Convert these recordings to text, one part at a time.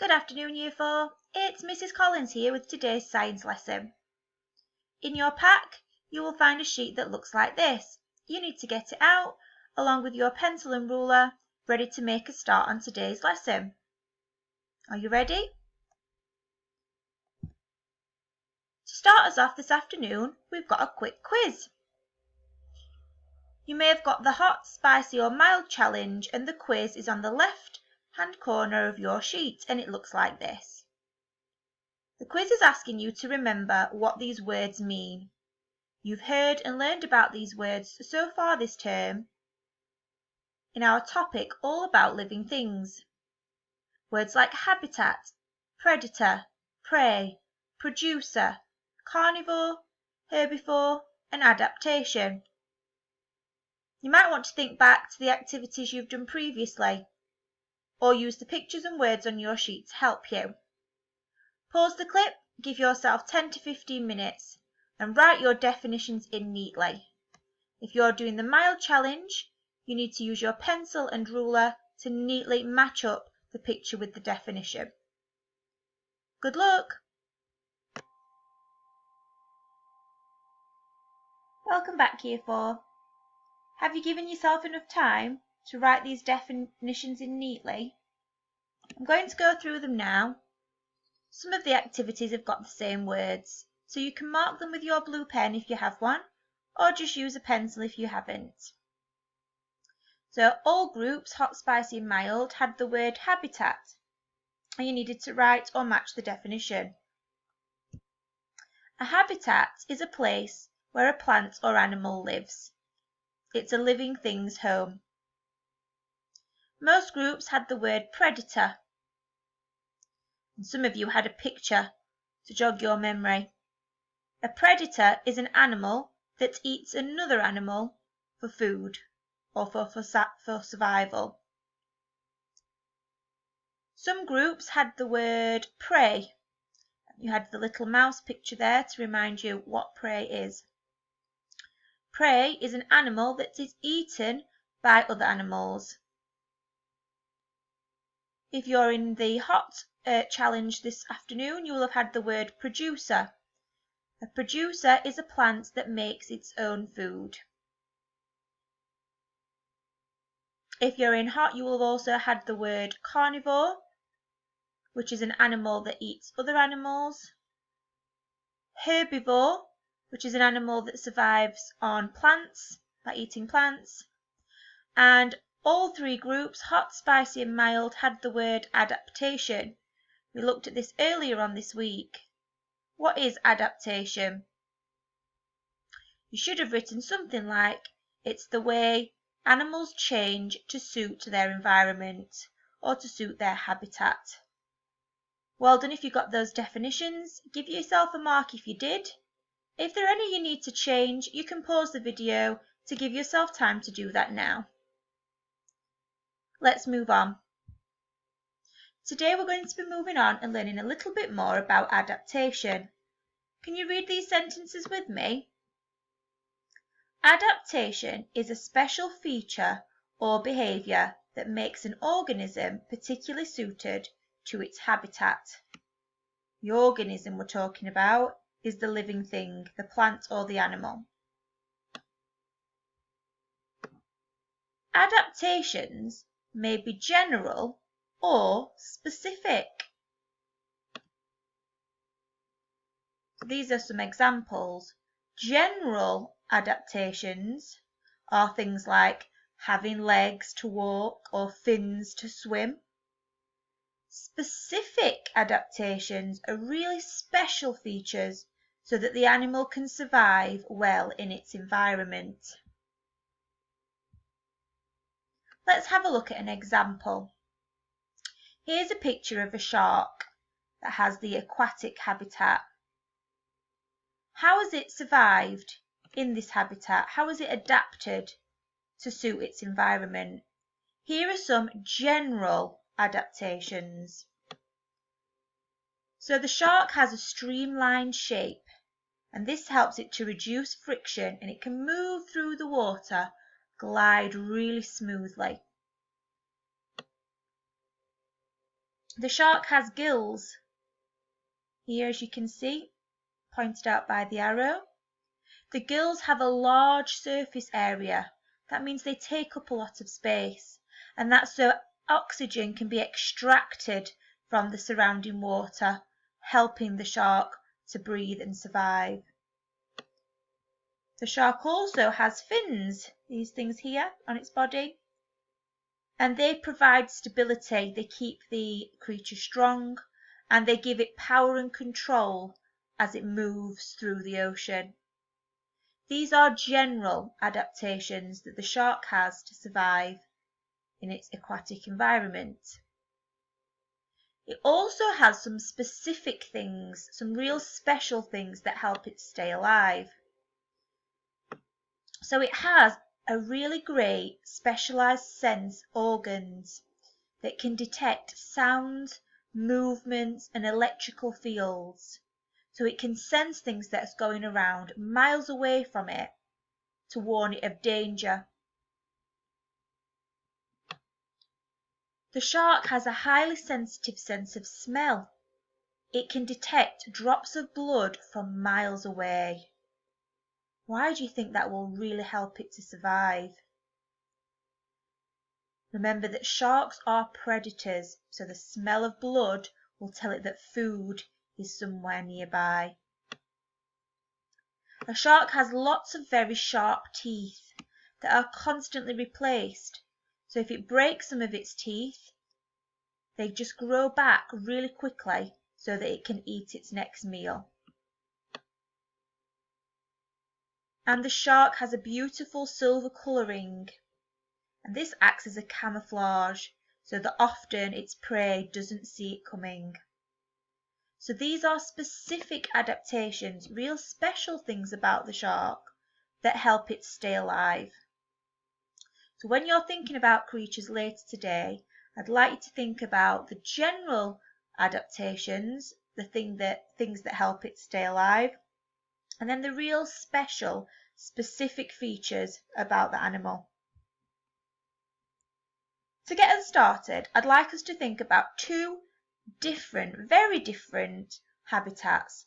Good afternoon, Year 4. It's Mrs. Collins here with today's science lesson. In your pack, you will find a sheet that looks like this. You need to get it out, along with your pencil and ruler, ready to make a start on today's lesson. Are you ready? To start us off this afternoon, we've got a quick quiz. You may have got the hot, spicy or mild challenge, and the quiz is on the left-hand corner of your sheet, and it looks like this. The quiz is asking you to remember what these words mean. You've heard and learned about these words so far this term in our topic all about living things. Words like habitat, predator, prey, producer, carnivore, herbivore, and adaptation. You might want to think back to the activities you've done previously, or use the pictures and words on your sheet to help you. Pause the clip, give yourself 10 to 15 minutes, and write your definitions in neatly. If you're doing the mild challenge, you need to use your pencil and ruler to neatly match up the picture with the definition. Good luck! Welcome back, Year 4. Have you given yourself enough time to write these definitions in neatly? I'm going to go through them now. Some of the activities have got the same words, so you can mark them with your blue pen if you have one, or just use a pencil if you haven't. So all groups, hot, spicy and mild, had the word habitat, and you needed to write or match the definition. A habitat is a place where a plant or animal lives. It's a living thing's home. Most groups had the word predator, and some of you had a picture to jog your memory. A predator is an animal that eats another animal for food or for survival. Some groups had the word prey. You had the little mouse picture there to remind you what prey is. Prey is an animal that is eaten by other animals. If you're in the hot challenge this afternoon, you will have had the word producer. A producer is a plant that makes its own food. If you're in hot, you will have also had the word carnivore, which is an animal that eats other animals. Herbivore, which is an animal that survives on plants, by eating plants. And all three groups, hot, spicy and mild, had the word adaptation. We looked at this earlier on this week. What is adaptation? You should have written something like, it's the way animals change to suit their environment or to suit their habitat. Well done if you got those definitions. Give yourself a mark if you did. If there are any you need to change, you can pause the video to give yourself time to do that now. Let's move on. Today we're going to be moving on and learning a little bit more about adaptation. Can you read these sentences with me? Adaptation is a special feature or behaviour that makes an organism particularly suited to its habitat. The organism we're talking about is the living thing, the plant or the animal. Adaptations may be general or specific. These are some examples. General adaptations are things like having legs to walk or fins to swim. Specific adaptations are really special features so that the animal can survive well in its environment. Let's have a look at an example. Here's a picture of a shark that has the aquatic habitat. How has it survived in this habitat? How has it adapted to suit its environment? Here are some general adaptations. So the shark has a streamlined shape, and this helps it to reduce friction, and it can move through the water, glide really smoothly. The shark has gills, here as you can see, pointed out by the arrow. The gills have a large surface area. That means they take up a lot of space, and that's so oxygen can be extracted from the surrounding water, helping the shark to breathe and survive. The shark also has fins, these things here on its body, and they provide stability. They keep the creature strong, and they give it power and control as it moves through the ocean. These are general adaptations that the shark has to survive in its aquatic environment. It also has some specific things, some real special things that help it stay alive. So it has a really great specialized sense organs that can detect sounds, movements, and electrical fields. So it can sense things that's going around miles away from it to warn it of danger. The shark has a highly sensitive sense of smell. It can detect drops of blood from miles away. Why do you think that will really help it to survive? Remember that sharks are predators, so the smell of blood will tell it that food is somewhere nearby. A shark has lots of very sharp teeth that are constantly replaced. So if it breaks some of its teeth, they just grow back really quickly so that it can eat its next meal. And the shark has a beautiful silver colouring, and this acts as a camouflage so that often its prey doesn't see it coming. So these are specific adaptations, real special things about the shark that help it stay alive. So when you're thinking about creatures later today, I'd like you to think about the general adaptations, the things that help it stay alive, and then the real special, specific features about the animal. To get us started, I'd like us to think about two different, very different habitats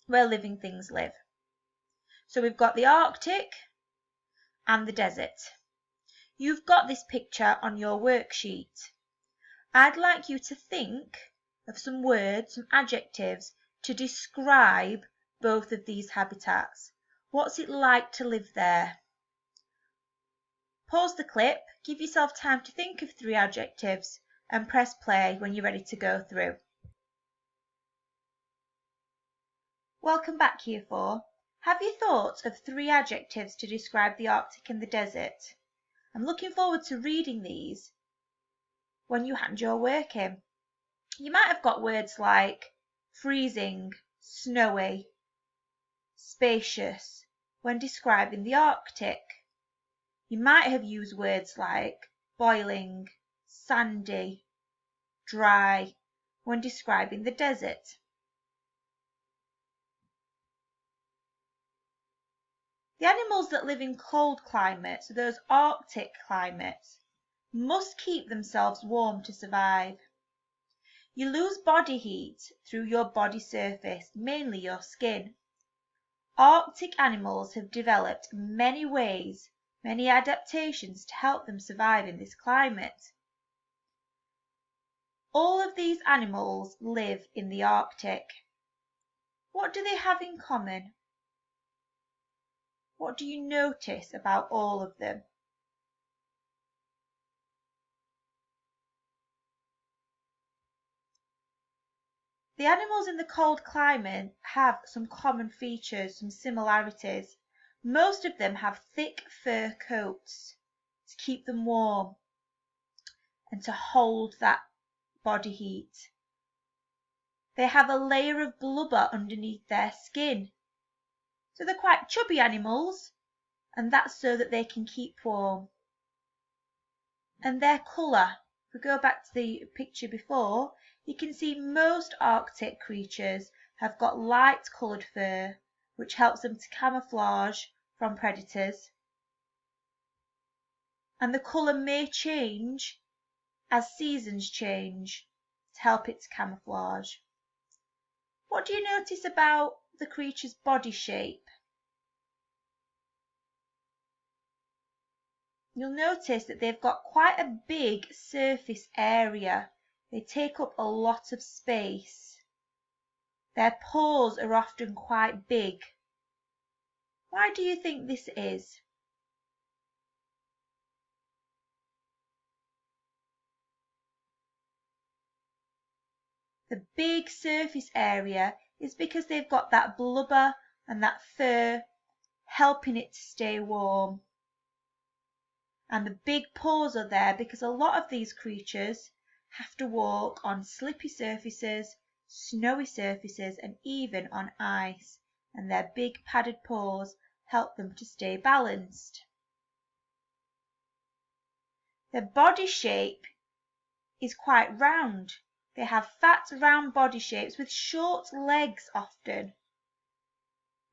where living things live. So we've got the Arctic and the desert. You've got this picture on your worksheet. I'd like you to think of some words, some adjectives to describe both of these habitats. What's it like to live there? Pause the clip, give yourself time to think of 3 adjectives, and press play when you're ready to go through. Welcome back, Year 4. Have you thought of 3 adjectives to describe the Arctic and the desert? I'm looking forward to reading these when you hand your work in. You might have got words like freezing, snowy, spacious when describing the Arctic. You might have used words like boiling, sandy, dry when describing the desert. The animals that live in cold climates, those Arctic climates, must keep themselves warm to survive. You lose body heat through your body surface, mainly your skin. Arctic animals have developed many ways, many adaptations to help them survive in this climate. All of these animals live in the Arctic. What do they have in common? What do you notice about all of them? The animals in the cold climate have some common features, some similarities. Most of them have thick fur coats to keep them warm and to hold that body heat. They have a layer of blubber underneath their skin. So they're quite chubby animals, and that's so that they can keep warm. And their colour, if we go back to the picture before, you can see most Arctic creatures have got light coloured fur, which helps them to camouflage from predators. And the colour may change as seasons change. to help its camouflage. What do you notice about the creature's body shape? You'll notice that they've got quite a big surface area. They take up a lot of space. Their paws are often quite big. Why do you think this is? The big surface area is because they've got that blubber and that fur helping it to stay warm. And the big paws are there because a lot of these creatures have to walk on slippy surfaces, snowy surfaces, and even on ice, and their big padded paws help them to stay balanced. Their body shape is quite round. They have fat, round body shapes with short legs often.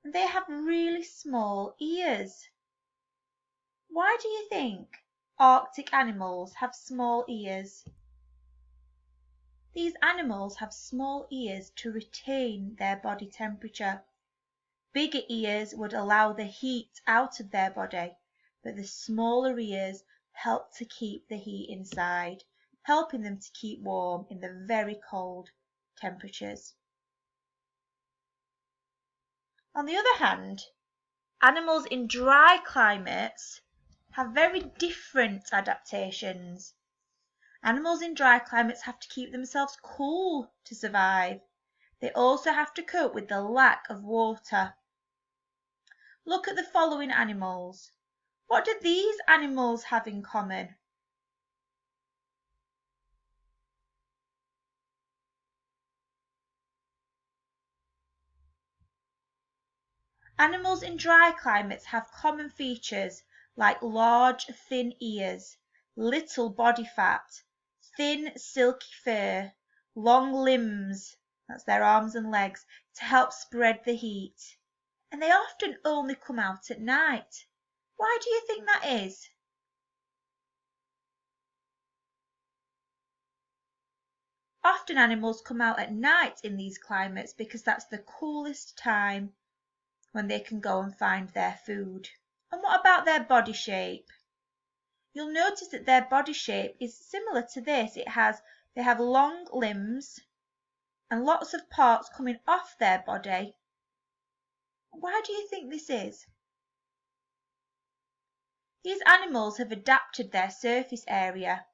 And they have really small ears. Why do you think Arctic animals have small ears? These animals have small ears to retain their body temperature. Bigger ears would allow the heat out of their body, but the smaller ears help to keep the heat inside, helping them to keep warm in the very cold temperatures. On the other hand, animals in dry climates have very different adaptations. Animals in dry climates have to keep themselves cool to survive. They also have to cope with the lack of water. Look at the following animals. What do these animals have in common? Animals in dry climates have common features like large, thin ears, little body fat, thin, silky fur, long limbs, that's their arms and legs, to help spread the heat. And they often only come out at night. Why do you think that is? Often animals come out at night in these climates because that's the coolest time when they can go and find their food. And what about their body shape? You'll notice that their body shape is similar to this. They have long limbs and lots of parts coming off their body. Why do you think this is? These animals have adapted their surface area.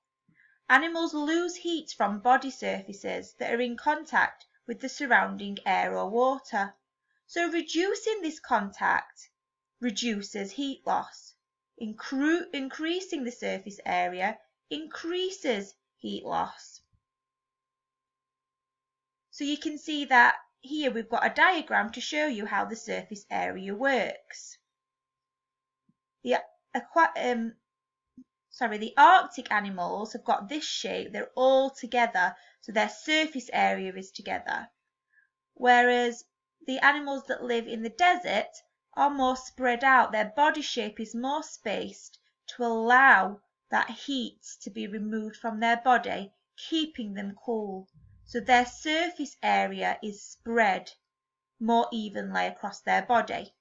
Animals lose heat from body surfaces that are in contact with the surrounding air or water. So reducing this contact reduces heat loss. Increasing the surface area increases heat loss. So you can see that here we've got a diagram to show you how the surface area works. The Arctic animals have got this shape. They're all together, so their surface area is together. Whereas the animals that live in the desert are more spread out. Their body shape is more spaced to allow that heat to be removed from their body, keeping them cool. So their surface area is spread more evenly across their body.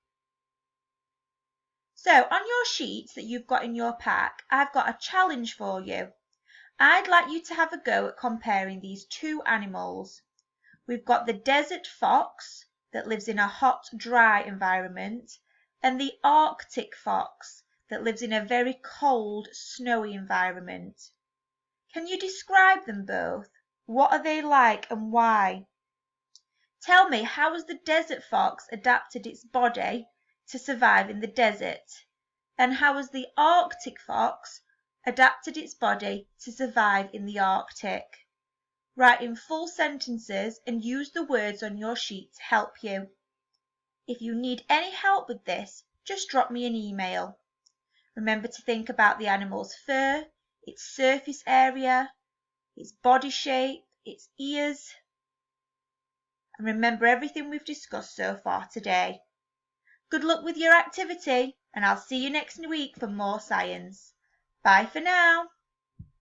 So on your sheets that you've got in your pack, I've got a challenge for you. I'd like you to have a go at comparing these two animals. We've got the desert fox that lives in a hot, dry environment, and the Arctic fox that lives in a very cold, snowy environment. Can you describe them both? What are they like and why? Tell me, how has the desert fox adapted its body to survive in the desert? And how has the Arctic fox adapted its body to survive in the Arctic? Write in full sentences and use the words on your sheet to help you. If you need any help with this, just drop me an email. Remember to think about the animal's fur, its surface area, its body shape, its ears, and remember everything we've discussed so far today. Good luck with your activity, and I'll see you next week for more science. Bye for now.